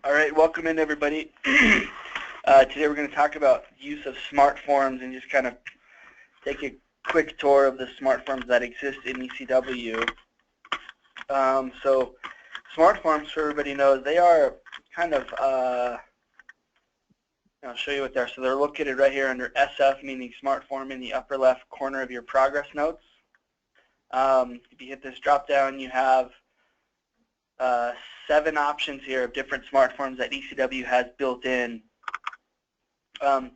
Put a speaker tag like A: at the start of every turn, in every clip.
A: All right, welcome in everybody. Today we're going to talk about use of smart forms and just kind of take a quick tour of the smart forms that exist in eCW. So smart forms, for everybody knows, they are kind of, I'll show you what they are. So they're located right here under SF, meaning smart form, in the upper left corner of your progress notes. If you hit this drop down, you have 7 options here of different smart forms that eCW has built in. So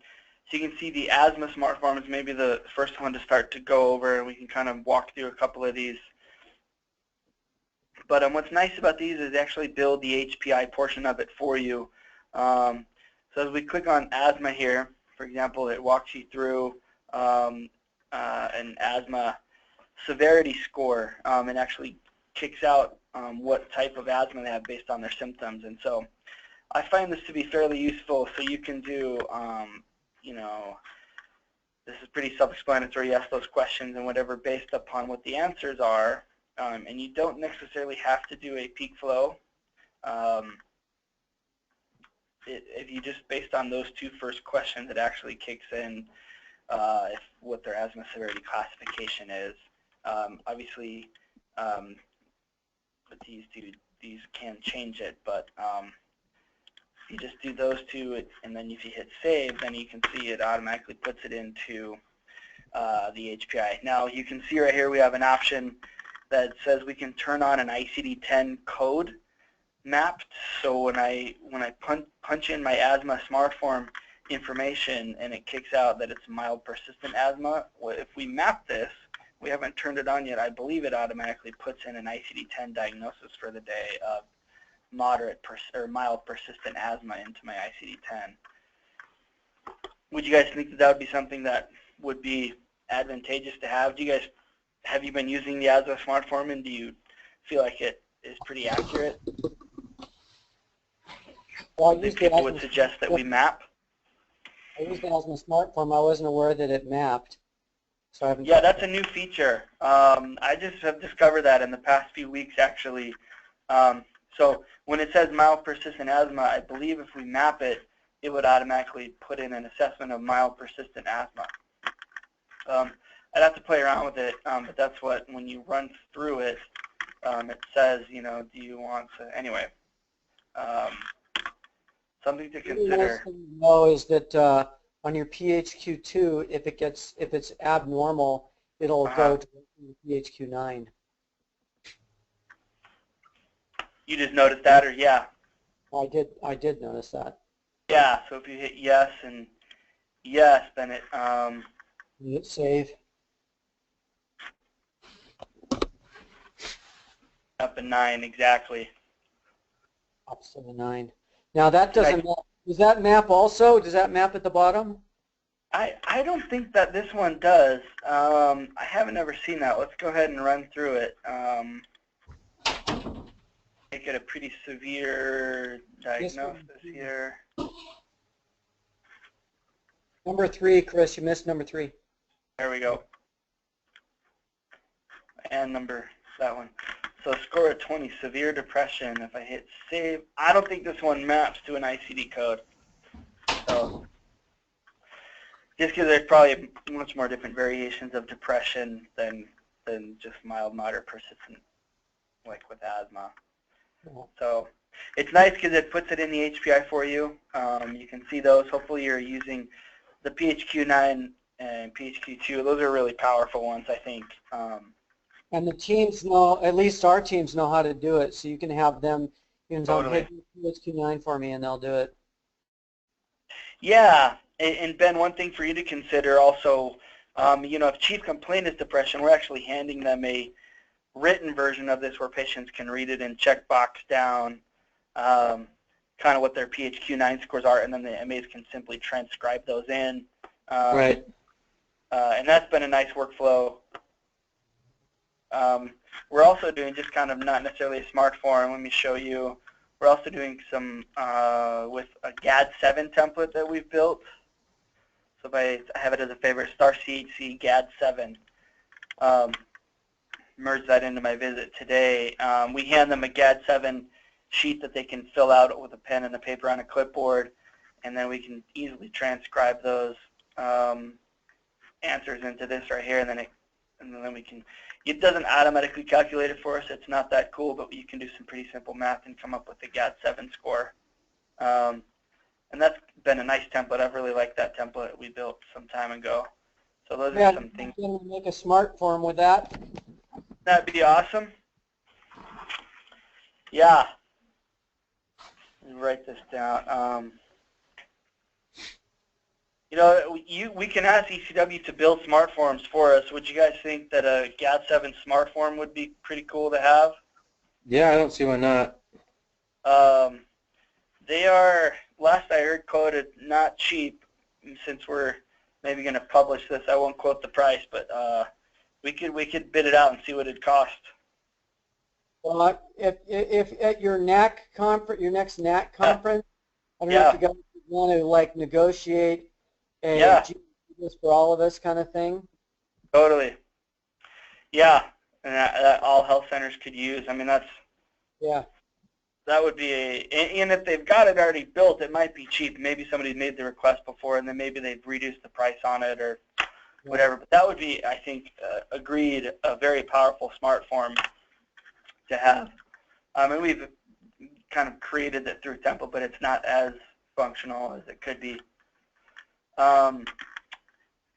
A: you can see the asthma smart form is maybe the first one to start to go over, and we can kind of walk through a couple of these. But what's nice about these is they actually build the HPI portion of it for you. So as we click on asthma here, for example, it walks you through an asthma severity score and actually kicks out what type of asthma they have based on their symptoms. And so I find this to be fairly useful. So you can do, you know, this is pretty self-explanatory. You ask those questions and whatever based upon what the answers are. And you don't necessarily have to do a peak flow. If you just based on those 2 first questions, it actually kicks in what their asthma severity classification is. Obviously, but these can change it, but if you just do those 2, and then if you hit save, then you can see it automatically puts it into the HPI. Now you can see right here we have an option that says we can turn on an ICD-10 code mapped. So when I punch in my asthma smart form information and it kicks out that it's mild persistent asthma, well, if we map this, we haven't turned it on yet, I believe it automatically puts in an ICD-10 diagnosis for the day of moderate or mild persistent asthma into my ICD-10. Would you guys think that that would be something that would be advantageous to have? Have you been using the asthma smart form, and do you feel like it is pretty accurate?
B: Well,
A: I think people would suggest that we map.
B: I used the asthma smart form. I wasn't aware that it mapped. So I haven't.
A: Yeah, that's a new feature. I just have discovered that in the past few weeks, actually. So when it says mild persistent asthma, I believe if we map it, it would automatically put in an assessment of mild persistent asthma. I'd have to play around with it, but that's what, when you run through it, it says, you know, do you want to, anyway, something to consider.
B: The nice thing to know is that on your PHQ-2, if it's abnormal, it'll go to PHQ-9. You
A: just noticed that, or yeah?
B: I did notice that.
A: Yeah, so if you hit yes and yes, then it
B: you hit save.
A: Up a 9, exactly.
B: Up to the 9. Now that doesn't. Does that map also? Does that map at the bottom?
A: I don't think that this one does. I haven't ever seen that. Let's go ahead and run through it. Make it a pretty severe diagnosis here.
B: Number 3, Chris, you missed number 3.
A: There we go. And that one. So score of 20, severe depression. If I hit save, I don't think this one maps to an ICD code. So just because there's probably much more different variations of depression than just mild, moderate, persistent, like with asthma. So it's nice because it puts it in the HPI for you. You can see those. Hopefully you're using the PHQ-9 and PHQ-2. Those are really powerful ones, I think.
B: And the teams know, at least our teams know how to do it, so you can have them, you can tell them, hey, do PHQ-9 for me, and they'll do it.
A: Yeah, and Ben, one thing for you to consider also, you know, if chief complaint is depression, we're actually handing them a written version of this where patients can read it and check box down kind of what their PHQ-9 scores are, and then the MAs can simply transcribe those in.
B: Right.
A: And that's been a nice workflow. We're also doing just kind of not necessarily a smart form. Let me show you. We're also doing some with a GAD7 template that we've built. So if I have it as a favorite, star CHC GAD7. Merge that into my visit today. We hand them a GAD7 sheet that they can fill out with a pen and a paper on a clipboard, and then we can easily transcribe those answers into this right here, and then we can. It doesn't automatically calculate it for us. It's not that cool, but you can do some pretty simple math and come up with the GAT7 score. And that's been a nice template. I've really liked that template we built some time ago. So those are some things.
B: Can we make a smart form with that?
A: That'd be awesome. Yeah. Let me write this down. You know, we can ask eCW to build smart forms for us. Would you guys think that a GAT7 smart form would be pretty cool to have?
C: Yeah, I don't see why not.
A: They are, last I heard, quoted not cheap. Since we're maybe going to publish this, I won't quote the price, but we could bid it out and see what it cost.
B: Well, if at your NAC conference, your next NAC conference, I don't know if you guys want to like negotiate a GPU for all of us kind of thing.
A: Totally. Yeah, and that all health centers could use. I mean, that's that would be and if they've got it already built, it might be cheap. Maybe somebody made the request before, and then maybe they've reduced the price on it or whatever. But that would be, I think, agreed, a very powerful smart form to have. And we've kind of created it through Temple, but it's not as functional as it could be.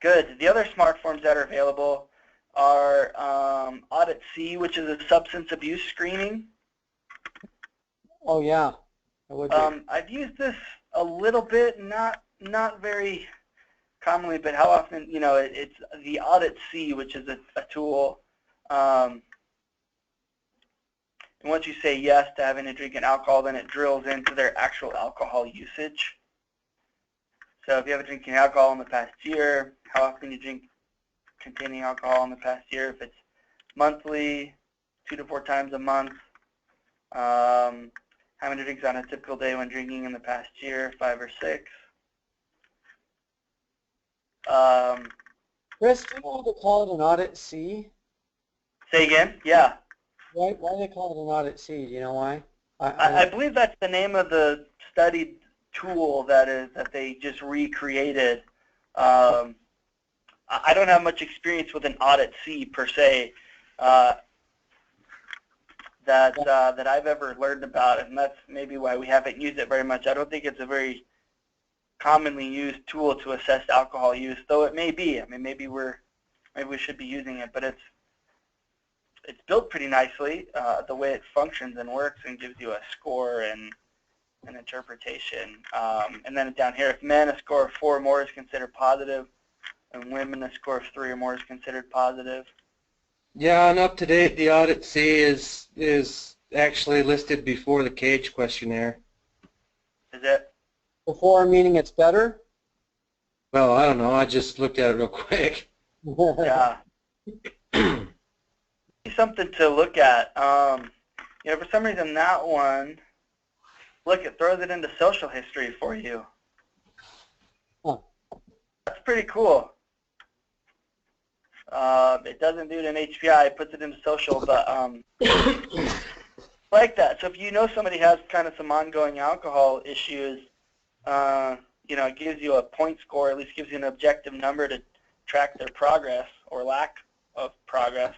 A: Good. The other smart forms that are available are audit-c, which is a substance abuse screening.
B: Oh yeah, it would be.
A: I've used this a little bit, not very commonly, but how often? You know, it's the audit-c, which is a tool. And once you say yes to having to drink alcohol, then it drills into their actual alcohol usage. So if you haven't drinking alcohol in the past year, how often you drink containing alcohol in the past year, if it's monthly, 2 to 4 times a month, how many drinks on a typical day when drinking in the past year, 5 or 6.
B: Chris, do you know why they call it an audit-c?
A: Say again? Yeah.
B: Why do they call it an audit-c? Do you know why?
A: I believe that's the name of the studied tool that they just recreated. I don't have much experience with an audit-c per se that I've ever learned about, and that's maybe why we haven't used it very much. I don't think it's a very commonly used tool to assess alcohol use, though it may be. I mean, maybe we should be using it, but it's built pretty nicely, the way it functions and works, and gives you a score and an interpretation. And then down here, if men, a score of 4 or more is considered positive, and women, a score of 3 or more is considered positive.
C: Yeah, and up to date, the audit-c is actually listed before the CAGE questionnaire.
A: Is it?
B: Before meaning it's better?
C: Well, I don't know. I just looked at it real quick.
A: Yeah. Something to look at. You know, for some reason that one, look, it throws it into social history for you.
B: Huh.
A: That's pretty cool. It doesn't do it in HPI, it puts it into social, but like that. So if you know somebody has kind of some ongoing alcohol issues, you know, it gives you a point score, at least gives you an objective number to track their progress or lack of progress.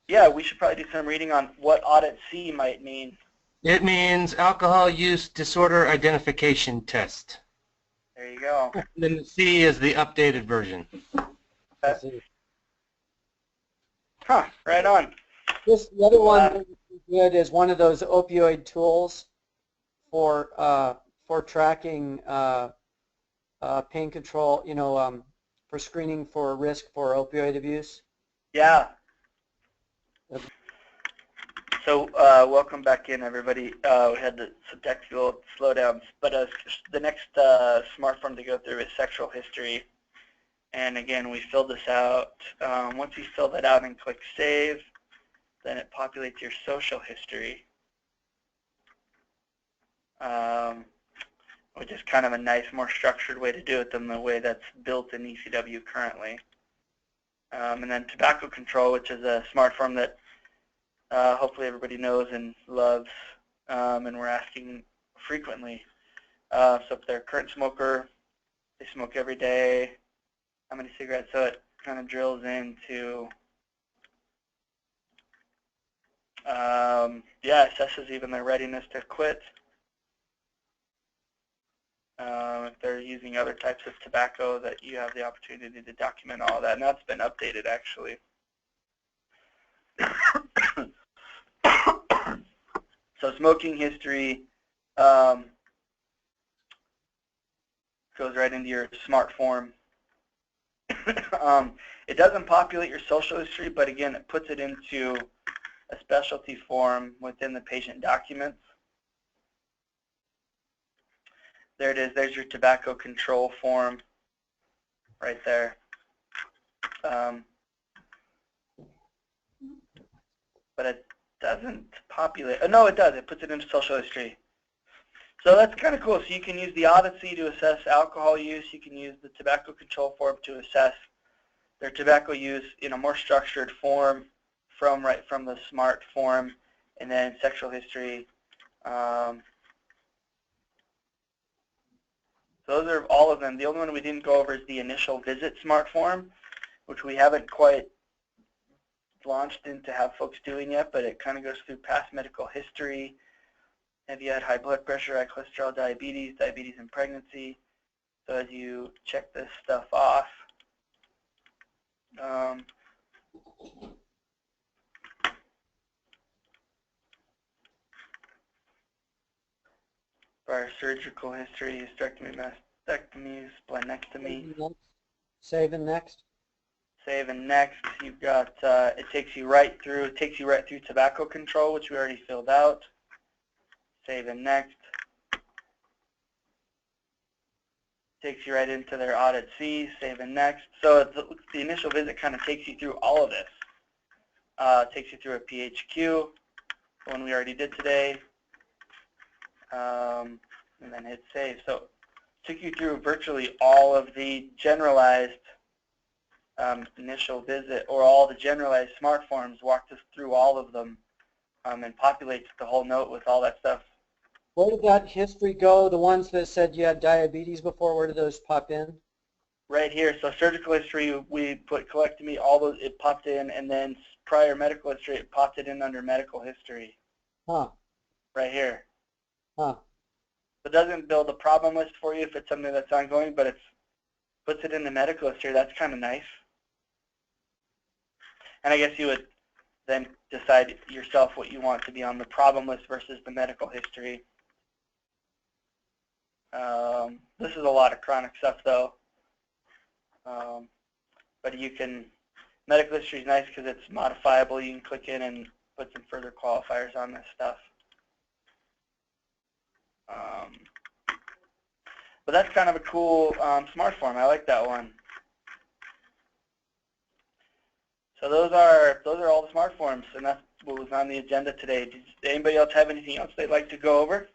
A: Yeah, we should probably do some reading on what audit-c might mean.
C: It means Alcohol Use Disorder Identification Test.
A: There you go.
C: And then the C is the updated version.
A: Okay. Huh, right on.
B: The other one that would be good is one of those opioid tools for tracking pain control, you know, for screening for risk for opioid abuse.
A: Yeah. So welcome back in, everybody. We had some technical slowdowns, but the next smart form to go through is sexual history. And again, we filled this out. Once you fill that out and click Save, then it populates your social history, which is kind of a nice, more structured way to do it than the way that's built in eCW currently. And then tobacco control, which is a smart form that hopefully everybody knows and loves, and we're asking frequently. So if they're a current smoker, they smoke every day, how many cigarettes? So it kind of drills into, yeah, assesses even their readiness to quit. If they're using other types of tobacco, that you have the opportunity to document all that, and that's been updated actually. So smoking history goes right into your smart form. It doesn't populate your social history, but again, it puts it into a specialty form within the patient documents. There it is. There's your tobacco control form right there. But it doesn't populate. Oh, no, it does. It puts it into social history. So that's kind of cool. So you can use the audit-c to assess alcohol use. You can use the tobacco control form to assess their tobacco use in a more structured form right from the SMART form, and then sexual history. Those are all of them. The only one we didn't go over is the initial visit SMART form, which we haven't quite launched into have folks doing yet, but it kind of goes through past medical history. Have you had high blood pressure, high cholesterol, diabetes, diabetes and pregnancy? So as you check this stuff off, for our surgical history, hysterectomy, mastectomy, splenectomy.
B: Save and next.
A: Save and next. You've got it takes you right through tobacco control, which we already filled out. Save and next. Takes you right into their audit-c. Save and next. So the initial visit kind of takes you through all of this. Takes you through a PHQ, the one we already did today, and then hit save. So took you through virtually all of the generalized initial visit, or all the generalized SMART forms, walked us through all of them, and populates the whole note with all that stuff.
B: Where did that history go? The ones that said you had diabetes before, where did those pop in?
A: Right here. So surgical history, we put colectomy, all those, it popped in, and then prior medical history, it popped it in under medical history.
B: Huh.
A: Right here.
B: Huh.
A: It doesn't build a problem list for you if it's something that's ongoing, but it puts it in the medical history. That's kind of nice. And I guess you would then decide yourself what you want to be on the problem list versus the medical history. This is a lot of chronic stuff though. But you can, medical history is nice because it's modifiable. You can click in and put some further qualifiers on this stuff. But that's kind of a cool SMART form. I like that one. So those are all the SMART forms, and that's what was on the agenda today. Does anybody else have anything else they'd like to go over?